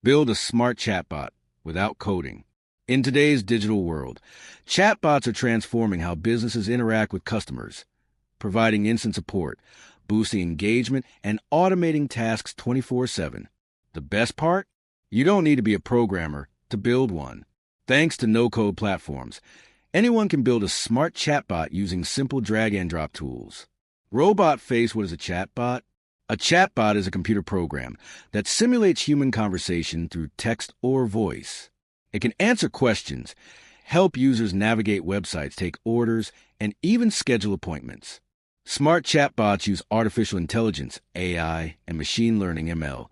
Build a smart chatbot without coding. In today's digital world, chatbots are transforming how businesses interact with customers, providing instant support, boosting engagement, and automating tasks 24/7. The best part? You don't need to be a programmer to build one. Thanks to no-code platforms, anyone can build a smart chatbot using simple drag-and-drop tools. Robot face, what is a chatbot? A chatbot is a computer program that simulates human conversation through text or voice. It can answer questions, help users navigate websites, take orders, and even schedule appointments. Smart chatbots use artificial intelligence, AI, and machine learning, ML,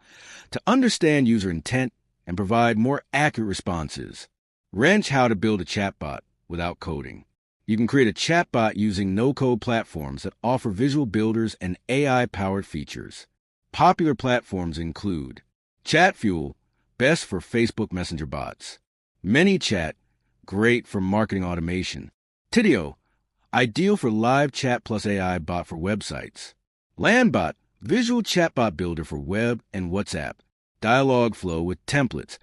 to understand user intent and provide more accurate responses. Wrench how to build a chatbot without coding. You can create a chatbot using no-code platforms that offer visual builders and AI-powered features. Popular platforms include Chatfuel, best for Facebook Messenger bots. ManyChat, great for marketing automation. Tidio, ideal for live chat plus AI bot for websites. Landbot, visual chatbot builder for web and WhatsApp. Dialogflow with templates.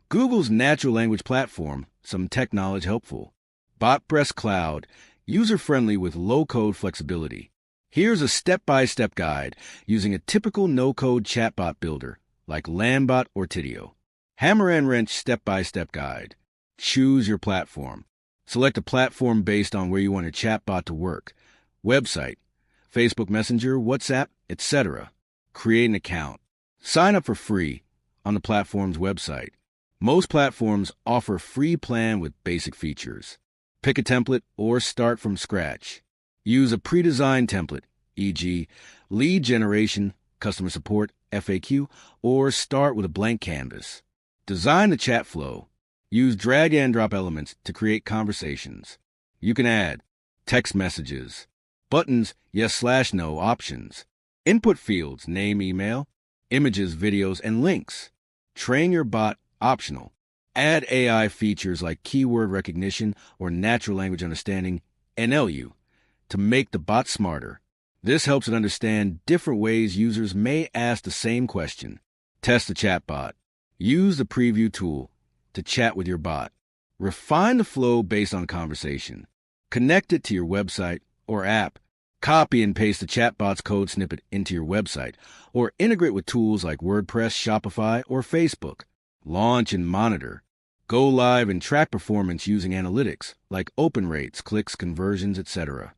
Google's natural language platform, some tech knowledge helpful. BotPress Cloud, user-friendly with low-code flexibility. Here's a step-by-step guide using a typical no-code chatbot builder like Landbot or Tidio. Hammer and wrench step-by-step guide. Choose your platform. Select a platform based on where you want your chatbot to work. Website, Facebook Messenger, WhatsApp, etc. Create an account. Sign up for free on the platform's website. Most platforms offer a free plan with basic features. Pick a template or start from scratch. Use a pre-designed template, e.g., lead generation, customer support, FAQ, or start with a blank canvas. Design the chat flow. Use drag-and-drop elements to create conversations. You can add text messages, buttons, yes/no options, input fields, name, email, images, videos, and links. Train your bot, optional. Add AI features like keyword recognition or natural language understanding, NLU, to make the bot smarter. This helps it understand different ways users may ask the same question. Test the chatbot. Use the preview tool to chat with your bot. Refine the flow based on conversation. Connect it to your website or app. Copy and paste the chatbot's code snippet into your website, or integrate with tools like WordPress, Shopify, or Facebook. Launch and monitor. Go live and track performance using analytics like open rates, clicks, conversions, etc.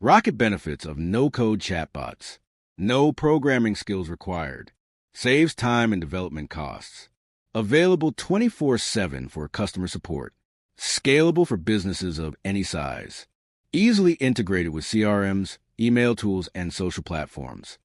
Rocket benefits of no-code chatbots. No programming skills required. Saves time and development costs. Available 24/7 for customer support. Scalable for businesses of any size. Easily integrated with CRMs, email tools, and social platforms.